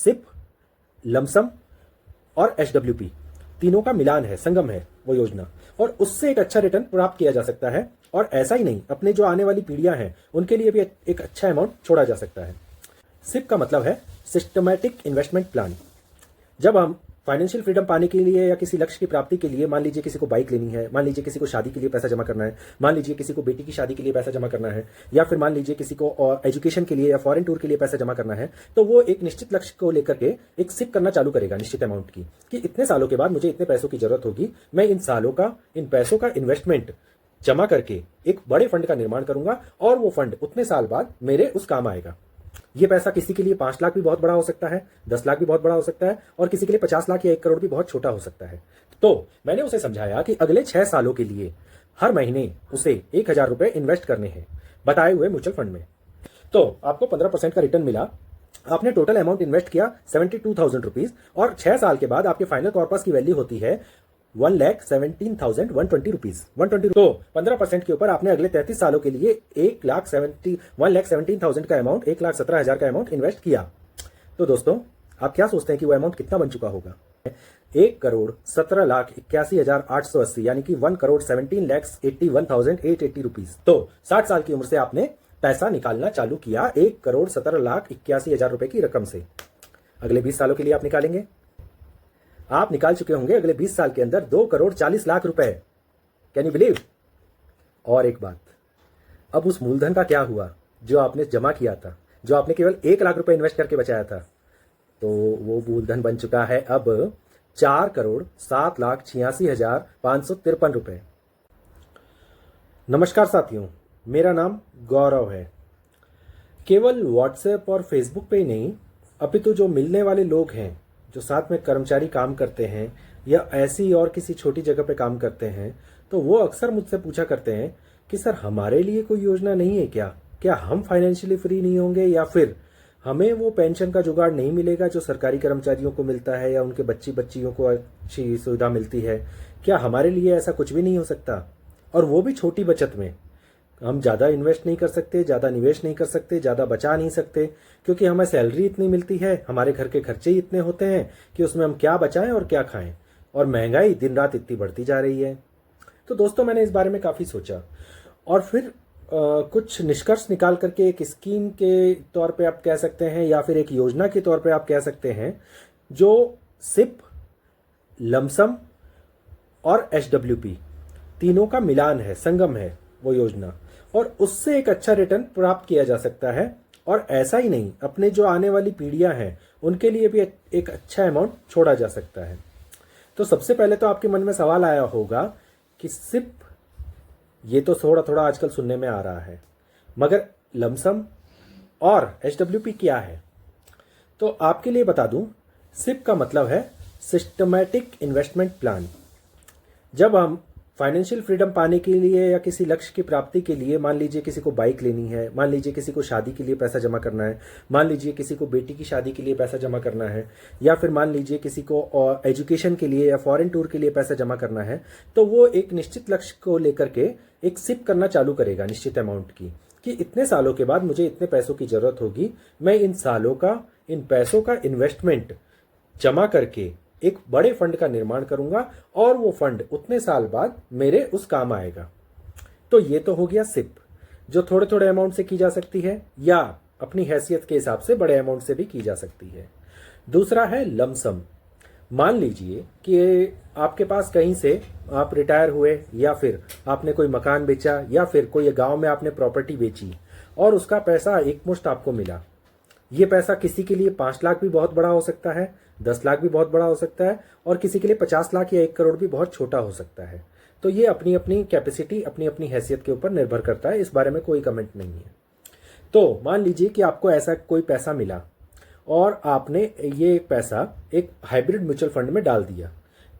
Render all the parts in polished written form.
SIP, lump sum और एचडब्ल्यूपी तीनों का मिलान है, संगम है वो योजना, और उससे एक अच्छा रिटर्न प्राप्त किया जा सकता है। और ऐसा ही नहीं, अपने जो आने वाली पीढ़ियां हैं उनके लिए भी एक अच्छा अमाउंट छोड़ा जा सकता है। सिप का मतलब है सिस्टमैटिक इन्वेस्टमेंट प्लान। जब हम फाइनेंशियल फ्रीडम पाने के लिए या किसी लक्ष्य की प्राप्ति के लिए, मान लीजिए किसी को बाइक लेनी है, मान लीजिए किसी को शादी के लिए पैसा जमा करना है, मान लीजिए किसी को बेटी की शादी के लिए पैसा जमा करना है, या फिर मान लीजिए किसी को और एजुकेशन के लिए या फॉरेन टूर के लिए पैसा जमा करना है, तो वो एक निश्चित लक्ष्य को लेकर के एक सिप करना चालू करेगा निश्चित अमाउंट की, कि इतने सालों के बाद मुझे इतने पैसों की जरूरत होगी, मैं इन पैसों का इन्वेस्टमेंट जमा करके एक बड़े फंड का निर्माण करूंगा और वो फंड उतने साल बाद मेरे उस काम आएगा। ये पैसा किसी के लिए 5 लाख भी बहुत बड़ा हो सकता है, 10 लाख भी बहुत बड़ा हो सकता है, और किसी के लिए 50 लाख या 1 करोड़ भी बहुत छोटा हो सकता है। तो मैंने उसे समझाया कि अगले 6 सालों के लिए हर महीने उसे 1,000 रुपए इन्वेस्ट करने हैं बताए हुए म्यूचुअल फंड में। तो आपको 15% का रिटर्न मिला। आपने टोटल अमाउंट इन्वेस्ट किया 72,000 रुपीज, और 6 साल के बाद आपके फाइनल कॉर्पस की वैल्यू होती है 1,17,120 रुपीज। 120। तो 15% के ऊपर आपने अगले 33 सालों के लिए 1,17,000 का अमाउंट, 1,17,000 का अमाउंट इन्वेस्ट किया। तो दोस्तों, आप क्या सोचते हैं कि वो अमाउंट कितना बन चुका होगा? 1,17,81,880, यानी कि 1,17,81,880 रुपीज। तो 60 साल की उम्र से आपने पैसा निकालना चालू किया 1,17,81,000 रुपए की रकम से। अगले 20 सालों के लिए आप निकालेंगे, आप निकाल चुके होंगे अगले 20 साल के अंदर 2,40,00,000 रुपए। Can you believe? और एक बात, अब उस मूलधन का क्या हुआ जो आपने जमा किया था, जो आपने केवल 1 लाख रुपए इन्वेस्ट करके बचाया था? तो वो मूलधन बन चुका है अब 4,07,86,553 रुपए। नमस्कार साथियों, मेरा नाम गौरव है। केवल व्हाट्सएप और फेसबुक पे ही नहीं, अपितु जो मिलने वाले लोग हैं, जो साथ में कर्मचारी काम करते हैं या ऐसी और किसी छोटी जगह पे काम करते हैं, तो वो अक्सर मुझसे पूछा करते हैं कि सर, हमारे लिए कोई योजना नहीं है क्या? क्या हम फाइनेंशियली फ्री नहीं होंगे, या फिर हमें वो पेंशन का जुगाड़ नहीं मिलेगा जो सरकारी कर्मचारियों को मिलता है या उनके बच्चियों को अच्छी सुविधा मिलती है? क्या हमारे लिए ऐसा कुछ भी नहीं हो सकता? और वो भी छोटी बचत में। हम ज़्यादा इन्वेस्ट नहीं कर सकते, ज़्यादा निवेश नहीं कर सकते, ज़्यादा बचा नहीं सकते, क्योंकि हमें सैलरी इतनी मिलती है, हमारे घर के खर्चे ही इतने होते हैं कि उसमें हम क्या बचाएं और क्या खाएं, और महंगाई दिन रात इतनी बढ़ती जा रही है। तो दोस्तों, मैंने इस बारे में काफ़ी सोचा, और फिर कुछ निष्कर्ष निकाल करके एक स्कीम के तौर पे आप कह सकते हैं, या फिर एक योजना के तौर पे आप कह सकते हैं, जो सिप, लमसम और एचडब्ल्यूपी तीनों का मिलान है, संगम है वो योजना, और उससे एक अच्छा रिटर्न प्राप्त किया जा सकता है। और ऐसा ही नहीं, अपने जो आने वाली पीढ़ियां हैं उनके लिए भी एक अच्छा अमाउंट छोड़ा जा सकता है। तो सबसे पहले तो आपके मन में सवाल आया होगा कि सिप, ये तो थोड़ा थोड़ा आजकल सुनने में आ रहा है, मगर लमसम और एचडब्ल्यूपी क्या है? तो आपके लिए बता दूं, सिप का मतलब है सिस्टमैटिक इन्वेस्टमेंट प्लान। जब हम फाइनेंशियल फ्रीडम पाने के लिए या किसी लक्ष्य की प्राप्ति के लिए, मान लीजिए किसी को बाइक लेनी है, मान लीजिए किसी को शादी के लिए पैसा जमा करना है, मान लीजिए किसी को बेटी की शादी के लिए पैसा जमा करना है, या फिर मान लीजिए किसी को और एजुकेशन के लिए या फॉरेन टूर के लिए पैसा जमा करना है, तो वो एक निश्चित लक्ष्य को लेकर के एक सिप करना चालू करेगा निश्चित अमाउंट की, कि इतने सालों के बाद मुझे इतने पैसों की जरूरत होगी, मैं इन पैसों का इन्वेस्टमेंट जमा करके एक बड़े फंड का निर्माण करूंगा, और वो फंड उतने साल बाद मेरे उस काम आएगा। तो ये तो हो गया सिप, जो थोड़े थोड़े अमाउंट से की जा सकती है, या अपनी हैसियत के हिसाब से बड़े अमाउंट से भी की जा सकती है। दूसरा है लमसम। मान लीजिए कि आपके पास कहीं से आप रिटायर हुए, या फिर आपने कोई मकान बेचा, या फिर कोई गांव में आपने प्रॉपर्टी बेची, और उसका पैसा एकमुश्त आपको मिला। ये पैसा किसी के लिए 5 लाख भी बहुत बड़ा हो सकता है, 10 लाख भी बहुत बड़ा हो सकता है, और किसी के लिए 50 लाख या 1 करोड़ भी बहुत छोटा हो सकता है। तो ये अपनी अपनी कैपेसिटी, अपनी अपनी हैसियत के ऊपर निर्भर करता है, इस बारे में कोई कमेंट नहीं है। तो मान लीजिए कि आपको ऐसा कोई पैसा मिला, और आपने ये पैसा एक हाइब्रिड म्यूचुअल फंड में डाल दिया,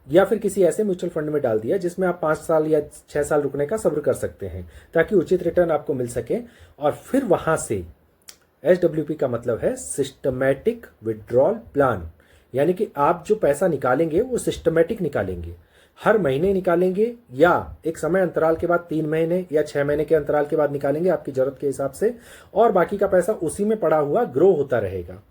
या फिर किसी ऐसे म्यूचुअल फंड में डाल दिया जिसमें आप 5 साल या 6 साल रुकने का सब्र कर सकते हैं, ताकि उचित रिटर्न आपको मिल सके। और फिर वहां से एचडब्ल्यूपी का मतलब है सिस्टमैटिक विड्रॉल प्लान, यानी कि आप जो पैसा निकालेंगे वो सिस्टमैटिक निकालेंगे, हर महीने निकालेंगे, या एक समय अंतराल के बाद 3 महीने या 6 महीने के अंतराल के बाद निकालेंगे आपकी जरूरत के हिसाब से, और बाकी का पैसा उसी में पड़ा हुआ ग्रो होता रहेगा।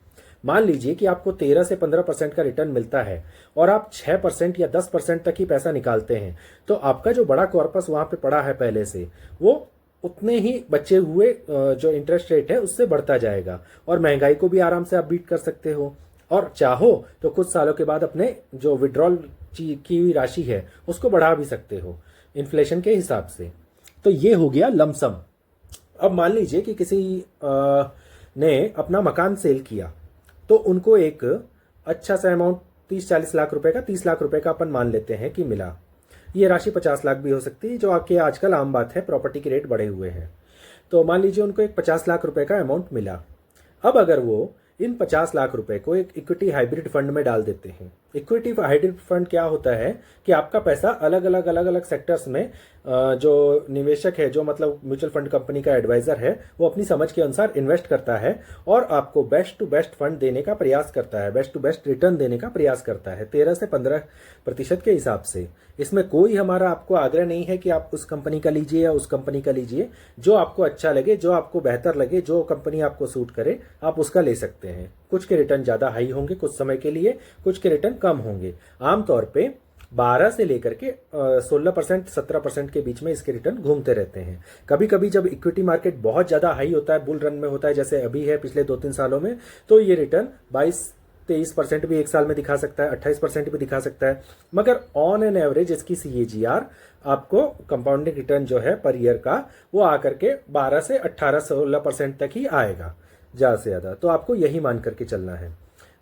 मान लीजिए कि आपको 13 से 15% का रिटर्न मिलता है और आप 6% या 10% तक ही पैसा निकालते हैं, तो आपका जो बड़ा कॉर्पस वहां पे पड़ा है पहले से, वो उतने ही बचे हुए जो इंटरेस्ट रेट है उससे बढ़ता जाएगा और महंगाई को भी आराम से आप बीट कर सकते हो। और चाहो तो कुछ सालों के बाद अपने जो विड्रॉल की हुई राशि है उसको बढ़ा भी सकते हो इन्फ्लेशन के हिसाब से। तो ये हो गया लमसम। अब मान लीजिए कि किसी ने अपना मकान सेल किया, तो उनको एक अच्छा सा अमाउंट 30-40 लाख रुपए का, 30 लाख रुपए का अपन मान लेते हैं कि मिला। ये राशि 50 लाख भी हो सकती है, जो आपके आजकल आम बात है, प्रॉपर्टी के रेट बढ़े हुए हैं। तो मान लीजिए उनको एक 50 लाख रुपए का अमाउंट मिला। अब अगर वो इन 50 लाख रुपए को एक इक्विटी हाइब्रिड फंड में डाल देते हैं। इक्विटी हाइब्रिड फंड क्या होता है कि आपका पैसा अलग अलग सेक्टर्स में जो निवेशक है, जो मतलब म्यूचुअल फंड कंपनी का एडवाइजर है, वो अपनी समझ के अनुसार इन्वेस्ट करता है और आपको बेस्ट टू बेस्ट फंड देने का प्रयास करता है, बेस्ट टू बेस्ट रिटर्न देने का प्रयास करता है 13 से 15% के हिसाब से। इसमें कोई हमारा आपको आग्रह नहीं है कि आप उस कंपनी का लीजिए या उस कंपनी का लीजिए। जो आपको अच्छा लगे, जो आपको बेहतर लगे, जो कंपनी आपको सूट करे, आप उसका ले सकते हैं। कुछ के रिटर्न ज्यादा हाई होंगे कुछ समय के लिए, कुछ के रिटर्न कम होंगे। आमतौर पे 12 से लेकर के 16% 17% के बीच में इसके रिटर्न घूमते रहते हैं। कभी कभी जब इक्विटी मार्केट बहुत ज्यादा हाई होता है, बुल रन में होता है, जैसे अभी है पिछले 2-3 सालों में, तो ये रिटर्न 22-23% भी एक साल में दिखा सकता है, 28% भी दिखा सकता है। मगर ऑन एन एवरेज इसकी CAGR आपको कंपाउंडिंग रिटर्न जो है पर ईयर का, वो आकर के 12 से 18-16% तक ही आएगा ज्यादा से ज्यादा। तो आपको यही मान करके चलना है।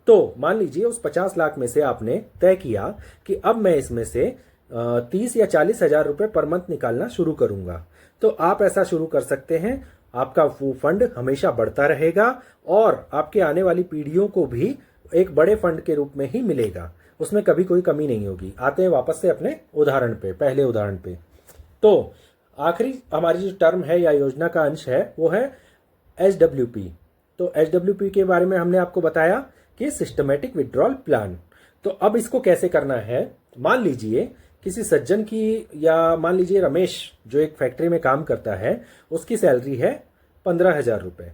तो मान लीजिए उस 50 लाख में से आपने तय किया कि अब मैं इसमें से 30 या 40 हजार रुपए पर मंथ निकालना शुरू करूंगा। तो आप ऐसा शुरू कर सकते हैं। आपका वो फंड हमेशा बढ़ता रहेगा और आपके आने वाली पीढ़ियों को भी एक बड़े फंड के रूप में ही मिलेगा, उसमें कभी कोई कमी नहीं होगी। आते हैं वापस से अपने उदाहरण पे, पहले उदाहरण पे। तो आखिरी हमारी जो टर्म है या योजना का अंश है वो है HWP। तो HWP के बारे में हमने आपको बताया कि सिस्टमेटिक विड्रॉल प्लान। तो अब इसको कैसे करना है, मान लीजिए किसी सज्जन की, या मान लीजिए रमेश जो एक फैक्ट्री में काम करता है, उसकी सैलरी है 15,000 रुपए,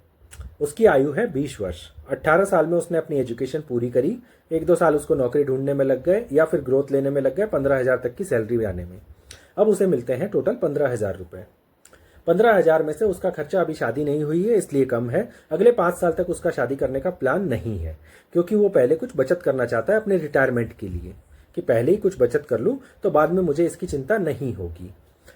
उसकी आयु है 20 वर्ष। 18 साल में उसने अपनी एजुकेशन पूरी करी, 1-2 साल उसको नौकरी ढूंढने में लग गए या फिर ग्रोथ लेने में लग गए 15,000 तक की सैलरी आने में। अब उसे मिलते हैं टोटल 15,000 रुपए। 15,000 में से उसका खर्चा, अभी शादी नहीं हुई है इसलिए कम है, अगले 5 साल तक उसका शादी करने का प्लान नहीं है, क्योंकि वो पहले कुछ बचत करना चाहता है अपने रिटायरमेंट के लिए, कि पहले ही कुछ बचत कर लूं तो बाद में मुझे इसकी चिंता नहीं होगी।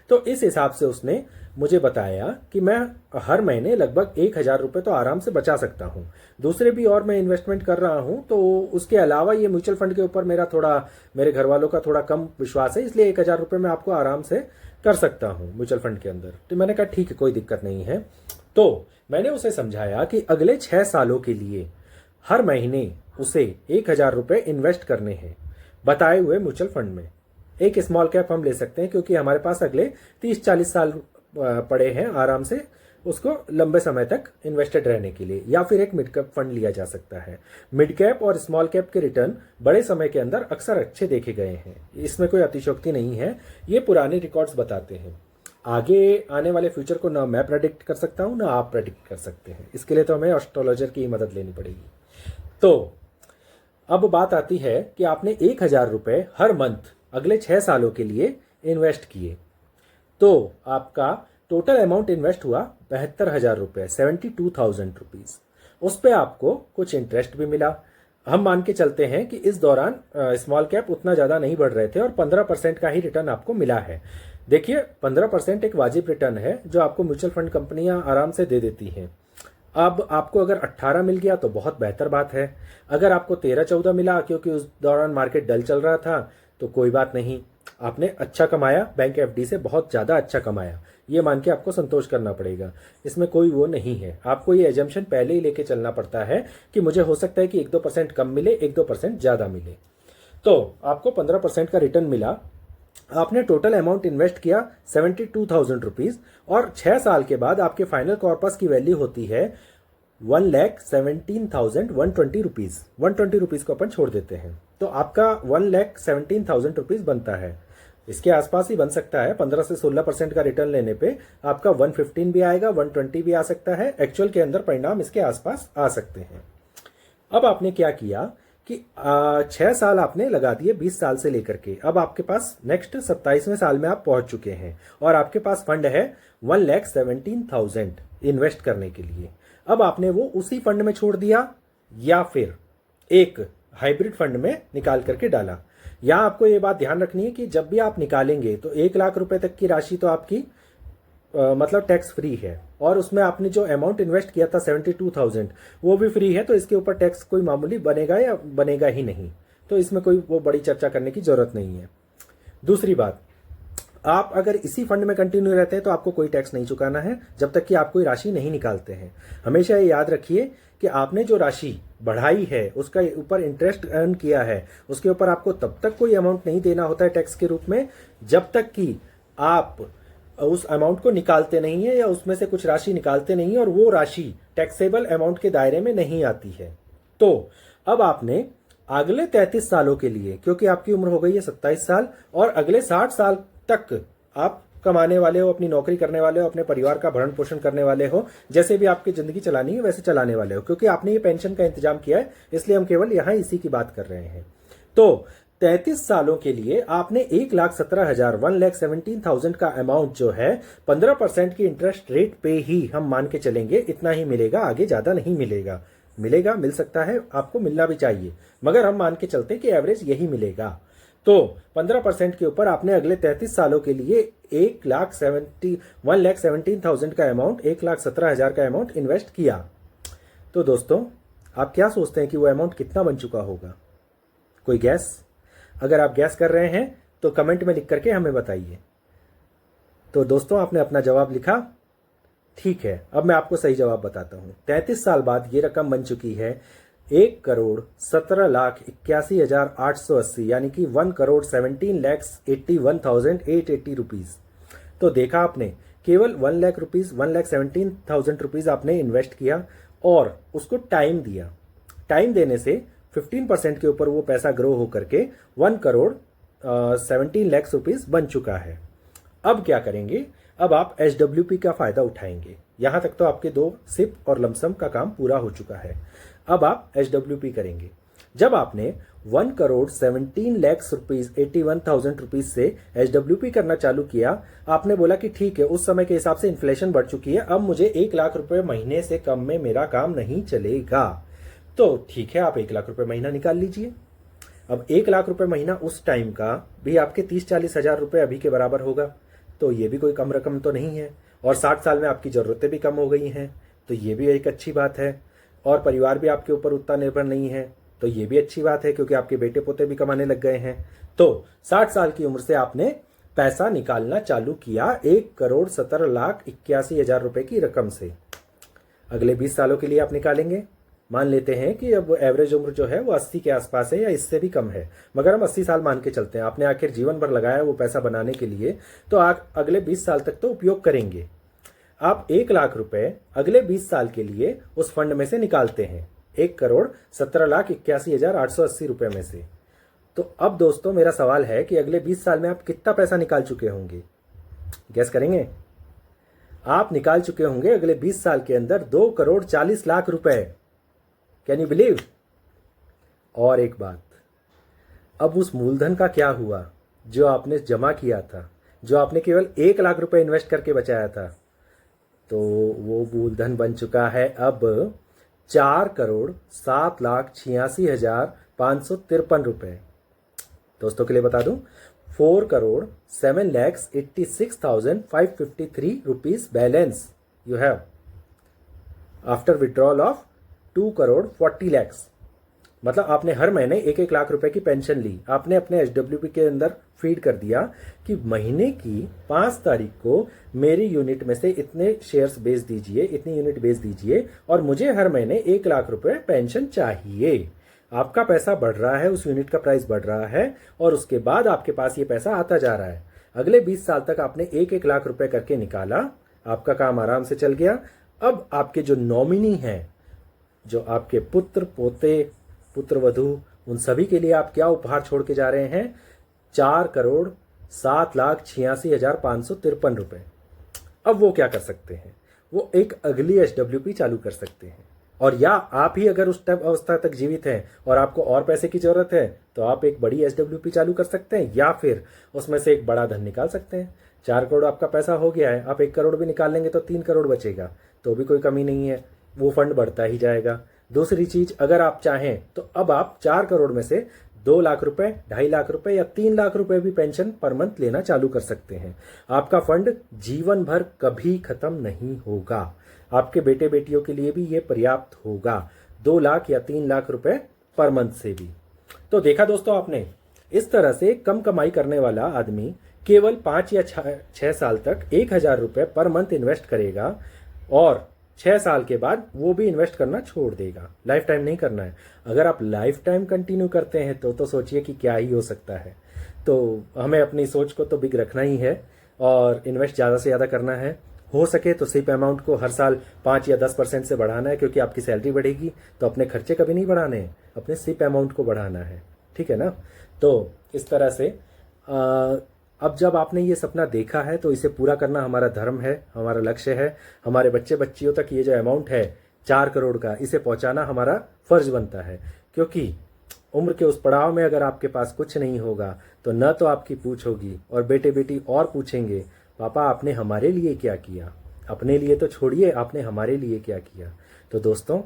तो इस हिसाब से उसने मुझे बताया कि मैं हर महीने लगभग 1,000 रुपए तो आराम से बचा सकता हूं। दूसरे भी और मैं इन्वेस्टमेंट कर रहा हूं, तो उसके अलावा ये म्यूचुअल फंड के ऊपर मेरे घर वालों का थोड़ा कम विश्वास है, इसलिए 1,000 रुपए मैं आपको आराम से कर सकता हूं म्यूचुअल फंड के अंदर। तो मैंने कहा ठीक है, कोई दिक्कत नहीं है। तो मैंने उसे समझाया कि अगले 6 सालों के लिए हर महीने उसे 1,000 रुपए इन्वेस्ट करने हैं बताए हुए म्यूचुअल फंड में। एक स्मॉल कैप हम ले सकते हैं, क्योंकि हमारे पास अगले 30-40 साल पड़े हैं आराम से उसको लंबे समय तक इन्वेस्टेड रहने के लिए, या फिर एक मिड कैप फंड लिया जा सकता है। मिड कैप और स्मॉल कैप के रिटर्न बड़े समय के अंदर अक्सर अच्छे देखे गए हैं, इसमें कोई अतिशयोक्ति नहीं है, ये पुराने रिकॉर्ड्स बताते हैं। आगे आने वाले फ्यूचर को ना मैं प्रेडिक्ट कर सकता हूं ना आप प्रेडिक्ट कर सकते हैं, इसके लिए तो हमें एस्ट्रोलॉजर की मदद लेनी पड़ेगी। तो अब बात आती है कि आपने 1,000 रुपए हर मंथ अगले 6 सालों के लिए इन्वेस्ट किए, तो आपका टोटल अमाउंट इन्वेस्ट हुआ 72,000 रुपए, 72,000 रुपीज। उस पे आपको कुछ इंटरेस्ट भी मिला। हम मान के चलते हैं कि इस दौरान स्मॉल कैप उतना ज्यादा नहीं बढ़ रहे थे और 15% का ही रिटर्न आपको मिला है। देखिए 15% एक वाजिब रिटर्न है जो आपको म्यूचुअल फंड कंपनियां आराम से दे देती हैं। अब आपको अगर 18 मिल गया तो बहुत बेहतर बात है। अगर आपको 13-14 मिला क्योंकि उस दौरान मार्केट डल चल रहा था तो कोई बात नहीं, आपने अच्छा कमाया, बैंक FD से बहुत ज्यादा अच्छा कमाया, ये मान के आपको संतोष करना पड़ेगा। इसमें कोई वो नहीं है, आपको ये एजम्पशन पहले ही लेके चलना पड़ता है कि मुझे हो सकता है कि 1-2% कम मिले, 1-2% ज्यादा मिले। तो आपको 15% का रिटर्न मिला, आपने टोटल अमाउंट इन्वेस्ट किया 72,000 रुपीज, और 6 साल के बाद आपके फाइनल कॉर्पस की वैल्यू होती है 1,17,120 रुपीज। 120 रुपीज को अपन छोड़ देते हैं, तो आपका 1,17,000 रुपीज बनता है। इसके आसपास ही बन सकता है, 15 से 16% का रिटर्न लेने पे आपका 115 भी आएगा, 120 भी आ सकता है। एक्चुअल के अंदर परिणाम इसके आसपास आ सकते हैं। अब आपने क्या किया कि 6 साल आपने लगा दिए 20 साल से लेकर के, अब आपके पास नेक्स्ट 27वें साल में आप पहुंच चुके हैं और आपके पास फंड है 1,17,000 इन्वेस्ट करने के लिए। अब आपने वो उसी फंड में छोड़ दिया या फिर एक हाइब्रिड फंड में निकाल करके डाला। यहां आपको ये बात ध्यान रखनी है कि जब भी आप निकालेंगे तो 1,00,000 रुपए तक की राशि तो आपकी मतलब टैक्स फ्री है, और उसमें आपने जो अमाउंट इन्वेस्ट किया था 72,000 वो भी फ्री है, तो इसके ऊपर टैक्स कोई मामूली बनेगा या बनेगा ही नहीं, तो इसमें कोई वो बड़ी चर्चा करने की जरूरत नहीं है। दूसरी बात, आप अगर इसी फंड में कंटिन्यू रहते हैं तो आपको कोई टैक्स नहीं चुकाना है जब तक कि आप कोई राशि नहीं निकालते हैं। हमेशा ये याद रखिए कि आपने जो राशि बढ़ाई है उसका ऊपर इंटरेस्ट अर्न किया है, उसके ऊपर आपको तब तक कोई अमाउंट नहीं देना होता है टैक्स के रूप में जब तक कि आप उस अमाउंट को निकालते नहीं है या उसमें से कुछ राशि निकालते नहीं है और वो राशि टैक्सेबल अमाउंट के दायरे में नहीं आती है। तो अब आपने अगले 33 सालों के लिए, क्योंकि आपकी उम्र हो गई है 27 साल और अगले 60 साल तक आप कमाने वाले हो, अपनी नौकरी करने वाले हो, अपने परिवार का भरण पोषण करने वाले हो, जैसे भी आपकी जिंदगी चलानी है वैसे चलाने वाले हो, क्योंकि आपने ये पेंशन का इंतजाम किया है, इसलिए हम केवल यहां इसी की बात कर रहे हैं। तो 33 सालों के लिए आपने 1,17,000 1,17,000 का अमाउंट जो है 15% की इंटरेस्ट रेट पे ही हम मान के चलेंगे, इतना ही मिलेगा, आगे ज्यादा नहीं मिलेगा। मिलेगा, मिल सकता है, आपको मिलना भी चाहिए, मगर हम मान के चलते हैं कि एवरेज यही मिलेगा। तो 15% के ऊपर आपने अगले 33 सालों के लिए 1,17,000 का अमाउंट, 1,17,000 का अमाउंट इन्वेस्ट किया। तो दोस्तों, आप क्या सोचते हैं कि वो अमाउंट कितना बन चुका होगा? कोई गैस? अगर आप गैस कर रहे हैं तो कमेंट में लिख करके हमें बताइए। तो दोस्तों, आपने अपना जवाब लिखा, ठीक है। अब मैं आपको सही जवाब बताता हूं। 33 साल बाद ये रकम बन चुकी है 1,17,81,880, यानी कि 1,17,81,880 रुपीज। तो देखा आपने, केवल 1,00,000 रुपीज, 1,17,000 रुपीज आपने इन्वेस्ट किया और उसको टाइम दिया। टाइम देने से 15% के ऊपर वो पैसा ग्रो होकर के 1,17,00,000 रुपीज बन चुका है। अब क्या करेंगे? अब आप HWP का फायदा उठाएंगे। यहां तक तो आपके 2 सिप और लमसम का काम पूरा हो चुका है। अब आप HWP करेंगे। जब आपने 1,17,00,000 रुपीज 81,000 रुपीज से HWP करना चालू किया, आपने बोला कि ठीक है, उस समय के हिसाब से इन्फ्लेशन बढ़ चुकी है, अब मुझे 1,00,000 रुपए महीने से कम में मेरा काम नहीं चलेगा। तो ठीक है, आप 1,00,000 रुपए महीना निकाल लीजिए। अब 1,00,000 रुपए महीना उस टाइम का भी आपके 30-40 हजार रुपए अभी के बराबर होगा, तो ये भी कोई कम रकम तो नहीं है। और 60 साल में आपकी जरूरतें भी कम हो गई हैं, तो ये भी एक अच्छी बात है। और परिवार भी आपके ऊपर उतना निर्भर नहीं है, तो ये भी अच्छी बात है, क्योंकि आपके बेटे पोते भी कमाने लग गए हैं। तो 60 साल की उम्र से आपने पैसा निकालना चालू किया 1,17,81,000 रुपए की रकम से। अगले 20 सालों के लिए आप निकालेंगे। मान लेते हैं कि अब एवरेज उम्र जो है वो 80 के आसपास है या इससे भी कम है, मगर हम 80 साल मान के चलते हैं। आपने आखिर जीवन भर लगाया वो पैसा बनाने के लिए, तो आप अगले 20 साल तक तो उपयोग करेंगे। आप 1,00,000 रुपए अगले 20 साल के लिए उस फंड में से निकालते हैं, 1,17,81,880 रुपए में से। तो अब दोस्तों, मेरा सवाल है कि अगले 20 साल में आप कितना पैसा निकाल चुके होंगे? गैस करेंगे? आप निकाल चुके होंगे अगले 20 साल के अंदर 2,40,00,000 रुपए। Can you believe? और एक बात, अब उस मूलधन का क्या हुआ जो आपने जमा किया था, जो आपने केवल 1,00,000 रुपए इन्वेस्ट करके बचाया था? तो वो मूलधन बन चुका है अब 4,07,86,553 रुपए। दोस्तों के लिए बता दूं, 4,07,86,553 rupees balance you have after withdrawal of 2,40,00,000। मतलब आपने हर महीने 1,00,000 रुपए की पेंशन ली, आपने अपने HWP के अंदर फीड कर दिया कि महीने की 5 तारीख को मेरी यूनिट में से इतने शेयर्स बेच दीजिए, इतनी यूनिट बेच दीजिए, और मुझे हर महीने 1,00,000 रुपए पेंशन चाहिए। आपका पैसा बढ़ रहा है, उस यूनिट का प्राइस बढ़ रहा है, और उसके बाद आपके पास ये पैसा आता जा रहा है। अगले 20 साल तक आपने 1,00,000 रुपए करके निकाला, आपका काम आराम से चल गया। अब आपके जो नॉमिनी हैं, जो आपके पुत्र पोते, पुत्र वधू, उन सभी के लिए आप क्या उपहार छोड़ के जा रहे हैं? 4,07,86,553 रुपए। अब वो क्या कर सकते हैं? वो एक अगली HWP चालू कर सकते हैं। और या आप ही अगर उस टाइम अवस्था तक जीवित हैं और आपको और पैसे की जरूरत है तो आप एक बड़ी SWP चालू कर सकते हैं या फिर उसमें से एक बड़ा धन निकाल सकते हैं। 4 करोड़ आपका पैसा हो गया है, आप 1 करोड़ भी निकाल लेंगे तो 3 करोड़ बचेगा, तो भी कोई कमी नहीं है, वो फंड बढ़ता ही जाएगा। दूसरी चीज, अगर आप चाहें तो अब आप 4 करोड़ में से 2 लाख रुपए, 2.5 लाख रुपए या 3 लाख रुपए भी पेंशन पर मंथ लेना चालू कर सकते हैं। आपका फंड जीवन भर कभी खत्म नहीं होगा, आपके बेटे बेटियों के लिए भी ये पर्याप्त होगा, 2 लाख या 3 लाख रुपए पर मंथ से भी। तो देखा दोस्तों आपने, इस तरह से कम कमाई करने वाला आदमी केवल 5 या 6 साल तक 1,000 रुपए पर मंथ इन्वेस्ट करेगा और 6 साल के बाद वो भी इन्वेस्ट करना छोड़ देगा। लाइफ टाइम नहीं करना है। अगर आप लाइफ टाइम कंटिन्यू करते हैं तो सोचिए कि क्या ही हो सकता है। तो हमें अपनी सोच को तो बिग रखना ही है और इन्वेस्ट ज़्यादा से ज़्यादा करना है। हो सके तो सिप अमाउंट को हर साल 5 या 10% से बढ़ाना है, क्योंकि आपकी सैलरी बढ़ेगी तो अपने खर्चे कभी नहीं बढ़ाने हैं, अपने सिप अमाउंट को बढ़ाना है। ठीक है ना? तो इस तरह से अब जब आपने ये सपना देखा है तो इसे पूरा करना हमारा धर्म है, हमारा लक्ष्य है। हमारे बच्चे बच्चियों तक ये जो अमाउंट है 4 करोड़ का, इसे पहुंचाना हमारा फर्ज बनता है। क्योंकि उम्र के उस पड़ाव में अगर आपके पास कुछ नहीं होगा तो न तो आपकी पूछ होगी और बेटे बेटी और पूछेंगे, पापा आपने हमारे लिए क्या किया? अपने लिए तो छोड़िए, आपने हमारे लिए क्या किया? तो दोस्तों,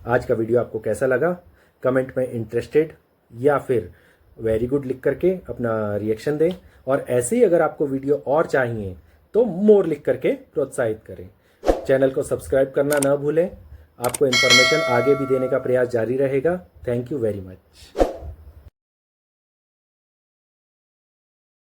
आज का वीडियो आपको कैसा लगा? कमेंट में इंटरेस्टेड या फिर वेरी गुड लिख करके अपना रिएक्शन दें। और ऐसे ही अगर आपको वीडियो और चाहिए तो मोर लिख करके प्रोत्साहित करें। चैनल को सब्सक्राइब करना ना भूलें। आपको इन्फॉर्मेशन आगे भी देने का प्रयास जारी रहेगा। Thank you very much.